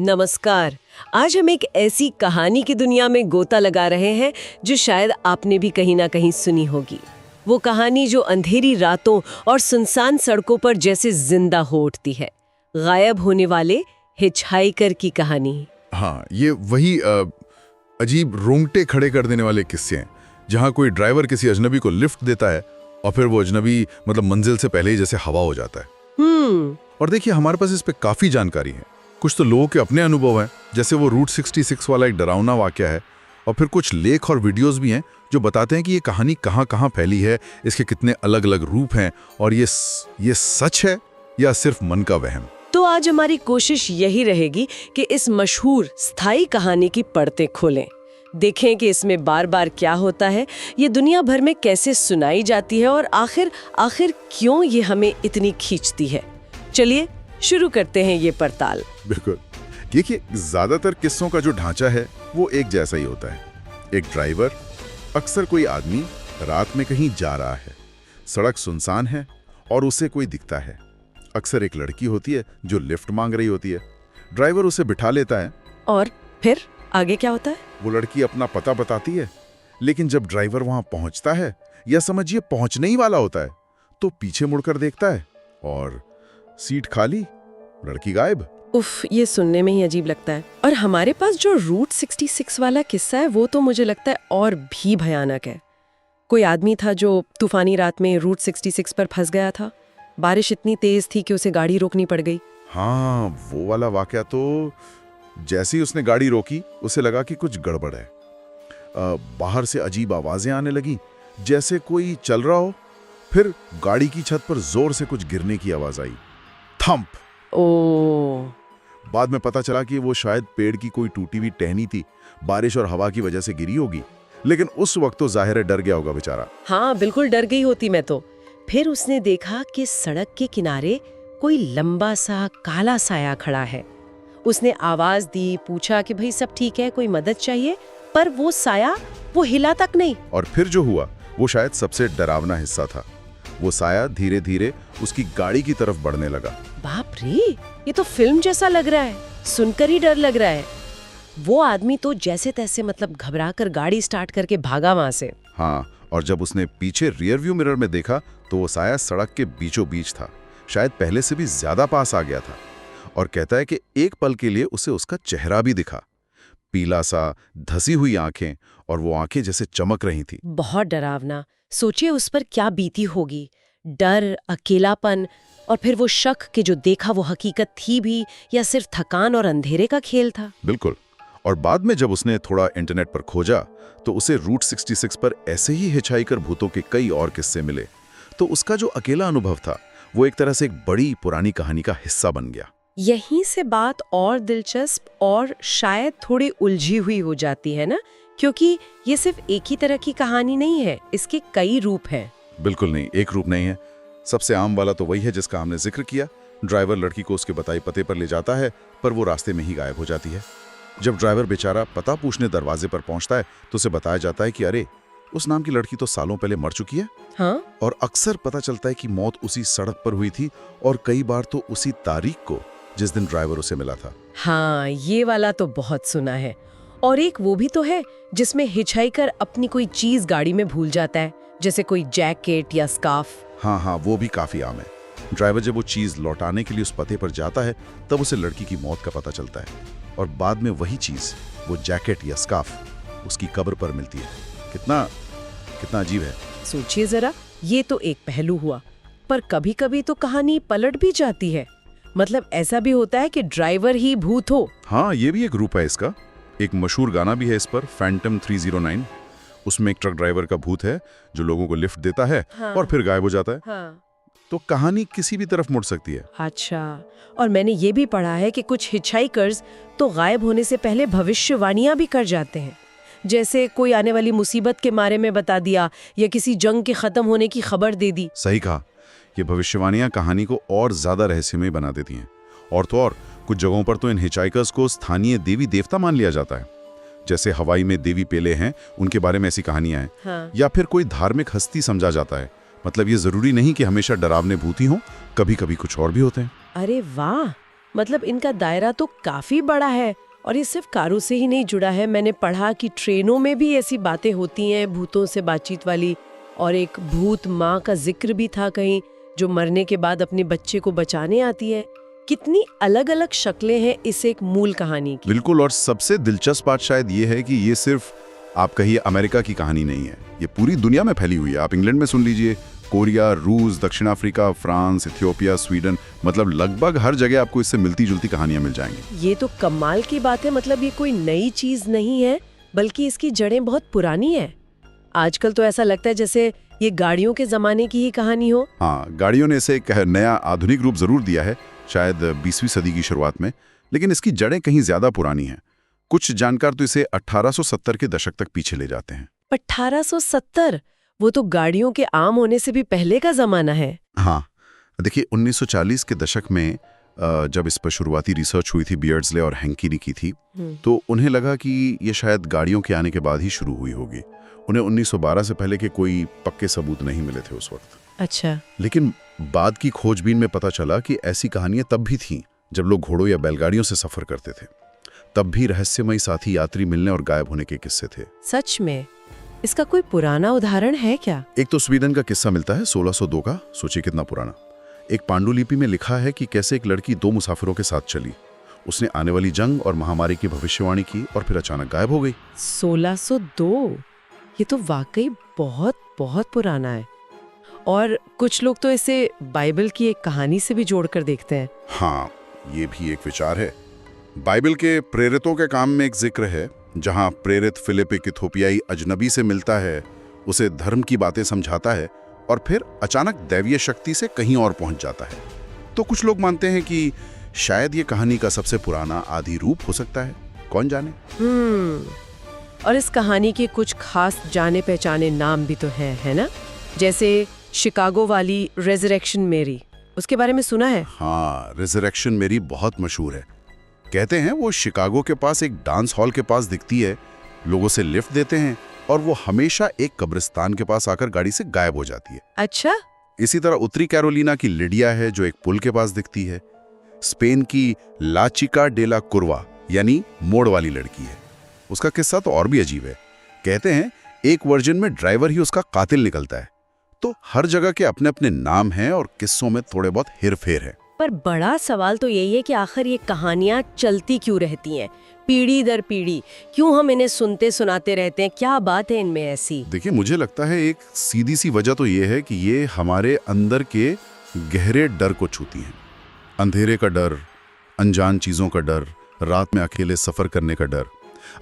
नमस्कार। आज हम एक ऐसी कहानी की दुनिया में गोता लगा रहे हैं जो शायद आपने भी कहीं ना कहीं सुनी होगी। वो कहानी जो अंधेरी रातों और सुनसान सड़कों पर जैसे जिंदा हो उठती है। गायब होने वाले हिचहाइकर की कहानी। हाँ, ये वही अजीब रोंगटे खड़े कर देने वाले किस्से हैं जहाँ कोई ड्राइवर किसी अजनबी को लिफ्ट देता है और फिर वो अजनबी मंजिल से पहले ही जैसे हवा हो जाता है। और देखिए, हमारे पास इस पे काफी जानकारी है। कुछ तो लोगों के अपने अनुभव हैं, जैसे वो रूट 66 वाला एक डरावना वाकया है, और फिर कुछ लेख और वीडियोस भी हैं जो बताते हैं कि ये कहानी कहाँ कहाँ फैली है, इसके कितने अलग अलग रूप हैं, और ये सच है या सिर्फ मन का वहम। तो आज हमारी कोशिश यही रहेगी कि इस मशहूर स्थायी कहानी की परतें खोलें, देखें कि इसमें बार बार क्या होता है, ये दुनिया भर में कैसे सुनाई जाती है और आखिर क्यों ये हमें इतनी खींचती है। चलिए शुरू करते हैं ये पड़ताल। बिल्कुल। देखिए, ज्यादातर किस्सों का जो ढांचा है वो एक जैसा ही होता है। एक ड्राइवर, अक्सर कोई आदमी रात में कहीं जा रहा है, सड़क सुनसान है और उसे कोई दिखता है। अक्सर एक लड़की होती है जो लिफ्ट मांग रही होती है। ड्राइवर उसे बिठा लेता है। और फिर आगे क्या होता है? वो लड़की अपना पता बताती है, लेकिन जब ड्राइवर वहां पहुंचता है, या समझिए पहुंचने ही वाला होता है, तो पीछे मुड़कर देखता है और सीट खाली, लड़की गायब। उफ, ये सुनने में ही अजीब लगता है। और हमारे पास जो रूट 66 वाला किस्सा है वो तो मुझे लगता है और भी भयानक है। कोई आदमी था जो तूफानी रात में रूट 66 पर फंस गया था। बारिश इतनी तेज थी कि उसे गाड़ी रोकनी पड़ गई। हाँ, वो वाला वाकया तो जैसे ही उसने गाड़ी रोकी, उसे लगा कि कुछ गड़बड़ है। बाहर से अजीब आवाजें आने लगी, जैसे कोई चल रहा हो। फिर गाड़ी की छत पर जोर से कुछ गिरने की आवाज आई, थंप। ओह। बाद में पता चला कि वो शायद पेड़ की कोई टूटी हुई टहनी थी, बारिश और हवा की वजह से गिरी होगी। लेकिन उस वक्त तो जाहिर है डर गया होगा बेचारा। हाँ, बिल्कुल डर गई होती मैं तो। फिर उसने देखा कि सड़क के किनारे कोई लंबा सा काला साया खड़ा है। उसने आवाज दी, पूछा कि भाई सब ठीक है, कोई मदद चाहिए, पर वो साया वो हिला तक नहीं। और फिर जो हुआ वो शायद सबसे डरावना हिस्सा था। वो साया धीरे धीरे उसकी गाड़ी की तरफ बढ़ने लगा। बाप रे, ये तो फिल्म जैसा लग रहा है। सुनकर ही डर लग रहा है। वो आदमी तो जैसे तैसे घबरा कर गाड़ी स्टार्ट करके भागा वहां से। हाँ, और जब उसने पीछे रियर व्यू मिरर में देखा तो वो साया सड़क के बीचों बीच था, शायद पहले से भी ज्यादा पास आ गया था। और कहता है कि एक पल के लिए उसे उसका चेहरा भी दिखा, पीला सा, धसी हुई आंखें, और वो आंखें जैसे चमक रही थी। बहुत डरावना। सोचिए उस पर क्या बीती होगी। डर, अकेलापन, और फिर वो शक कि जो देखा वो हकीकत थी भी या सिर्फ थकान और अंधेरे का खेल था। बिल्कुल। और बाद में जब उसने थोड़ा इंटरनेट पर खोजा तो उसे रूट 66 पर ऐसे ही हिचहाइकर भूतों के कई और किस्से मिले। तो उसका जो अकेला अनुभव था वो एक तरह से एक बड़ी पुरानी कहानी का हिस्सा बन गया। यहीं से बात और दिलचस्प और शायद थोड़ी उलझी हुई हो जाती है ना, क्योंकि ये सिर्फ एक ही तरह की कहानी नहीं है, इसके कई रूप हैं। बिल्कुल नहीं, एक रूप नहीं है। सबसे आम वाला तो वही है जिसका हमने जिक्र किया। ड्राइवर लड़की को उसके बताए पते पर ले जाता है, पर वो रास्ते में ही गायब हो जाती है। जब ड्राइवर बेचारा पता पूछने दरवाजे पर पहुंचता है तो उसे बताया जाता है कि अरे, उस नाम की लड़की तो सालों पहले मर चुकी है। हाँ? और अक्सर पता चलता है कि मौत उसी सड़क पर हुई थी, और कई बार तो उसी तारीख को जिस दिन ड्राइवर उसे मिला था। हाँ, ये वाला तो बहुत सुना है। और एक वो भी तो है जिसमें हिचहाइकर अपनी कोई चीज गाड़ी में भूल जाता है, जैसे कोई जैकेट या स्कार्फ। हाँ, वो भी काफी आम है। ड्राइवर जब वो चीज लौटाने के लिए उस पते पर जाता है तब उसे लड़की की मौत का पता चलता है, और बाद में वही चीज, वो जैकेट या स्कार्फ, उसकी कब्र पर मिलती है। कितना अजीब है। सोचिए जरा, ये तो एक पहलू हुआ, पर कभी कभी तो कहानी पलट भी जाती है। ऐसा भी होता है कि ड्राइवर ही भूत हो। हाँ, ये भी एक रूप है इसका। एक मशहूर गाना भी है इस पर, फैंटम 309। उसमें एक ट्रक ड्राइवर का भूत है जो लोगों को लिफ्ट देता है। हाँ। और फिर गायब हो जाता है। हाँ। तो कहानी किसी भी तरफ मुड़ सकती है। अच्छा, और मैंने ये भी पढ़ा है कि कुछ हिचहाइकर्स तो गायब होने से पहले भविष्यवाणियां भी कर जाते हैं, जैसे कोई आने वाली मुसीबत के बारे में बता दिया या किसी जंग के खत्म होने की खबर दे दी। सही कहा, ये भविष्यवाणियां कहानी को और ज्यादा रहस्यमय बना देती हैं। और तो और कुछ जगहों पर तो इन हिचहाइकर्स को स्थानीय देवी देवता मान लिया जाता है, जैसे हवाई में देवी पेले हैं, उनके बारे में ऐसी कहानियां हैं। हाँ। या फिर कोई धार्मिक हस्ती समझा जाता है। ये जरूरी नहीं कि हमेशा डरावने भूत ही हों, कभी कभी कुछ और भी होते हैं। अरे वाह, मतलब इनका दायरा तो काफी बड़ा है। और ये सिर्फ कारों से ही नहीं जुड़ा है, मैंने पढ़ा कि ट्रेनों में भी ऐसी बातें होती हैं भूतों से बातचीत वाली। और एक भूत माँ का जिक्र भी था कहीं, जो मरने के बाद अपने बच्चे को बचाने आती है। कितनी अलग अलग शक्लें हैं इस एक मूल कहानी की। बिल्कुल, और सबसे दिलचस्प बात शायद ये है कि ये सिर्फ आप कहिए अमेरिका की कहानी नहीं है, ये पूरी दुनिया में फैली हुई है। आप इंग्लैंड में सुन लीजिए, कोरिया, रूस, दक्षिण अफ्रीका, फ्रांस, इथियोपिया, स्वीडन, मतलब लगभग हर जगह आपको इससे मिलती जुलती कहानियां मिल जाएंगी। ये तो कमाल की बात है, मतलब ये कोई नई चीज नहीं है, बल्कि इसकी जड़ें बहुत पुरानी है। आजकल तो ऐसा लगता है जैसे ये गाड़ियों के जमाने की ही कहानी हो। हाँ, गाड़ियों ने इसे एक नया आधुनिक रूप जरूर दिया है, शायद 20वीं सदी की शुरुआत में, लेकिन इसकी जड़ें कहीं ज्यादा पुरानी हैं। कुछ जानकार तो इसे 1870 के दशक तक पीछे ले जाते हैं। 1870? वो तो गाड़ियों के आम होने से भी पहले का जमाना है। हाँ, देखिए 1940 के दशक में जब इस पर शुरुआती रिसर्च हुई थी, बियर्ड्सले और हैंकी ने की थी, तो उन्हें लगा कि ये शायद गाड़ियों के आने के बाद ही शुरू हुई होगी। उन्हें 1912 से पहले के कोई पक्के सबूत नहीं मिले थे उस वक्त। अच्छा। लेकिन बाद की खोजबीन में पता चला कि ऐसी कहानियां तब भी थीं जब लोग घोड़ों या बैलगाड़ियों से सफर करते थे। तब भी रहस्यमयी साथी यात्री मिलने और गायब होने के किस्से थे। सच में? इसका कोई पुराना उदाहरण है क्या? एक तो स्वीडन का किस्सा मिलता है 1602 का, सोचिए कितना पुराना। एक पांडुलिपि में लिखा है कि कैसे एक लड़की 2 मुसाफिरों के साथ चली। उसने आने वाली जंग और महामारी की भविष्यवाणी की और फिर अचानक गायब हो गई। 1602? ये तो वाकई बहुत बहुत पुराना है। और कुछ लोग तो इसे बाइबल की एक कहानी से भी जोड़कर देखते हैं। हाँ, ये भी एक विचार है। बाइबल के प्रेरितों के काम में एक जिक्र है जहां प्रेरित फिलिप एक इथोपियाई अजनबी से मिलता है, उसे धर्म की बातें समझाता है और फिर अचानक दैवीय शक्ति से कहीं और पहुंच जाता है। तो कुछ लोग मानते हैं कि शायद ये कहानी का सबसे पुराना आदि रूप हो सकता है, कौन जाने। और इस कहानी के कुछ खास जाने पहचाने नाम भी तो हैं, है ना? जैसे शिकागो वाली रेजरेक्शन मेरी, उसके बारे में सुना है? हाँ, रेजरेक्शन मेरी बहुत मशहूर है। कहते हैं वो शिकागो के पास एक डांस हॉल के पास दिखती है, लोगों से लिफ्ट देते हैं और वो हमेशा एक कब्रिस्तान के पास आकर गाड़ी से गायब हो जाती है। अच्छा। इसी तरह उत्तरी कैरोलिना की लिडिया है जो एक पुल के पास दिखती है। स्पेन की ला चिका डे ला कुर्वा यानी मोड़ वाली लड़की है, उसका किस्सा तो और भी अजीब है। कहते हैं एक वर्जन में ड्राइवर ही उसका कातिल निकलता है। तो हर जगह के अपने अपने नाम हैं और किस्सों में थोड़े बहुत हेरफेर है। पर बड़ा सवाल तो यही है कि आखिर ये कहानियां चलती क्यों रहती हैं, पीढ़ी दर पीढ़ी? क्यों हम इन्हें सुनते सुनाते रहते हैं? क्या बात है इनमें ऐसी? देखिए, मुझे लगता है एक सीधी सी वजह तो ये है कि ये हमारे अंदर के गहरे डर को छूती हैं। अंधेरे का डर, अनजान चीजों का डर, रात में अकेले सफर करने का डर।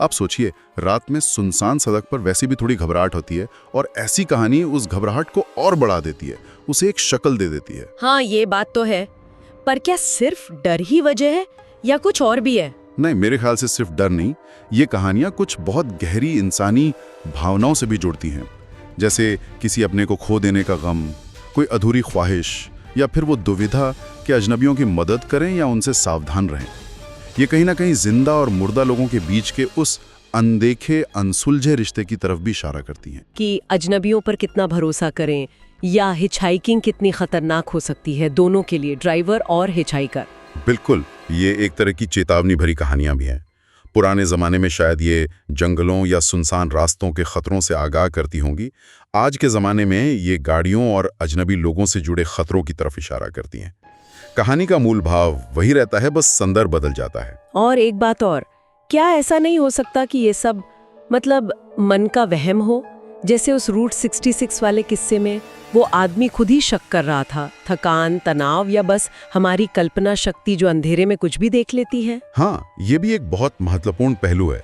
आप सोचिए, रात में सुनसान सड़क पर वैसे भी थोड़ी घबराहट होती है और ऐसी कहानी उस घबराहट को और बढ़ा देती है, उसे एक शक्ल दे देती है। हाँ, ये बात तो है। पर क्या सिर्फ डर ही वजह है या कुछ और भी है? नहीं, मेरे ख्याल से सिर्फ डर नहीं, ये कहानियां कुछ बहुत गहरी इंसानी भावनाओं से भी जुड़ती हैं। जैसे किसी अपने को खो देने का गम, कोई अधूरी ख्वाहिश, या फिर वो दुविधा कि अजनबियों की मदद करें या उनसे सावधान रहें। ये कहीं ना कहीं जिंदा और मुर्दा लोगों के बीच के उस अनदेखे अनसुलझे रिश्ते की तरफ भी इशारा करती हैं कि अजनबियों पर कितना भरोसा करें या हिचहाइकिंग कितनी खतरनाक हो सकती है दोनों के लिए, ड्राइवर और हिचहाइकर। बिल्कुल, ये एक तरह की चेतावनी भरी कहानियां भी हैं। पुराने जमाने में शायद ये जंगलों या सुनसान रास्तों के खतरों से आगाह करती होंगी। आज के जमाने में ये गाड़ियों और अजनबी लोगों से जुड़े खतरों की तरफ इशारा करती हैं। कहानी का मूल भाव वही रहता है, बस संदर्भ बदल जाता है। और एक बात और, क्या ऐसा नहीं हो सकता कि ये सब मतलब मन का वहम हो? जैसे उस रूट 66 वाले किस्से में वो आदमी खुद ही शक कर रहा था, थकान, तनाव, या बस हमारी कल्पना शक्ति जो अंधेरे में कुछ भी देख लेती है। हाँ, ये भी एक बहुत महत्वपूर्ण पहलू है।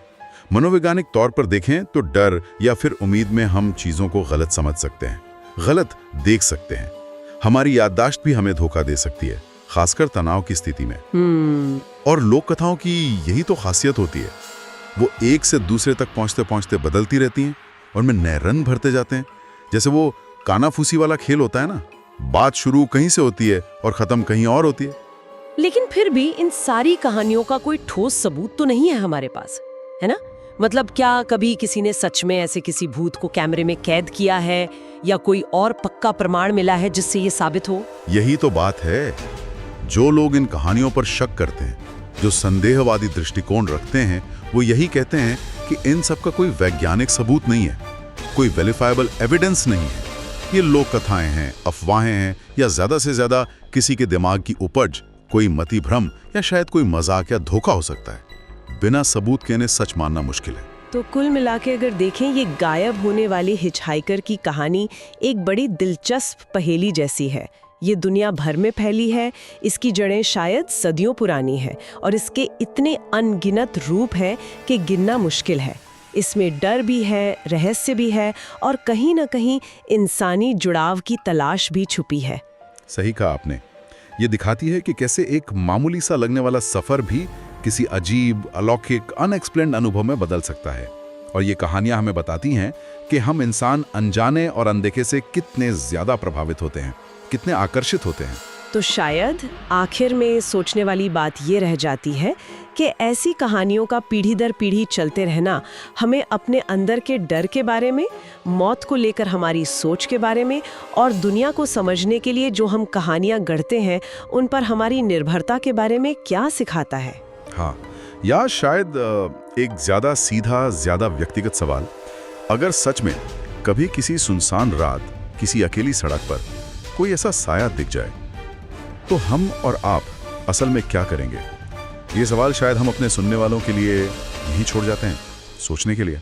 मनोवैज्ञानिक तौर पर देखें तो डर या फिर उम्मीद में हम चीजों को गलत समझ सकते हैं, गलत देख सकते हैं। हमारी याददाश्त भी हमें धोखा दे सकती है, खासकर तनाव की स्थिति में। और लोक कथाओं की यही तो खासियत होती है, वो एक से दूसरे तक पहुंचते पहुंचते बदलती रहती हैं और में नए रंग भरते जाते हैं। जैसे वो कानाफूसी वाला खेल होता है ना, बात शुरू कहीं से होती है और खत्म कहीं और होती है। लेकिन फिर भी इन सारी कहानियों का कोई ठोस सबूत तो नहीं है हमारे पास, है ना? मतलब क्या कभी किसी ने सच में ऐसे किसी भूत को कैमरे में कैद किया है या कोई और पक्का प्रमाण मिला है जिससे ये साबित हो? यही तो बात है। जो लोग इन कहानियों पर शक करते हैं, जो संदेहवादी दृष्टिकोण रखते हैं, वो यही कहते हैं कि इन सब का कोई वैज्ञानिक सबूत नहीं है, कोई वेरीफाइबल एविडेंस नहीं है। ये लोक कथाएं हैं, अफवाहें हैं, या ज्यादा से ज्यादा किसी के दिमाग की उपज, कोई मति भ्रम, या शायद कोई मजाक या धोखा हो सकता है। बिना सबूत के इन्हें सच मानना मुश्किल है। तो कुल मिला के अगर देखें, ये गायब होने वाली हिचहाइकर की कहानी एक बड़ी दिलचस्प पहेली जैसी है। ये दुनिया भर में फैली है, इसकी जड़ें शायद सदियों पुरानी है और इसके इतने अनगिनत रूप हैं कि गिनना मुश्किल है। इसमें डर भी है, रहस्य भी है और कहीं ना कहीं इंसानी जुड़ाव की तलाश भी छुपी है। सही कहा आपने। ये दिखाती है कि कैसे एक मामूली सा लगने वाला सफर भी किसी अजीब, अलौकिक, अनएक्सप्लेन्ड अनुभव में बदल सकता है। और ये कहानियां हमें बताती हैं कि हम इंसान अनजाने और अनदेखे से कितने ज्यादा प्रभावित होते हैं, कितने आकर्षित होते हैं। तो शायद आखिर में सोचने वाली बात ये रह जाती है कि ऐसी कहानियों का पीढ़ी दर पीढ़ी चलते रहना हमें अपने अंदर के डर के बारे में, मौत को लेकर हमारी सोच के बारे में और दुनिया को समझने के लिए जो हम कहानियां गढ़ते हैं उन पर हमारी निर्भरता के बारे में क्या सिखाता है। हाँ, या शायद एक ज्यादा सीधा, ज्यादा व्यक्तिगत सवाल, अगर सच में कभी किसी सुनसान रात किसी अकेली सड़क पर कोई ऐसा साया दिख जाए तो हम और आप असल में क्या करेंगे? ये सवाल शायद हम अपने सुनने वालों के लिए यहीं छोड़ जाते हैं, सोचने के लिए।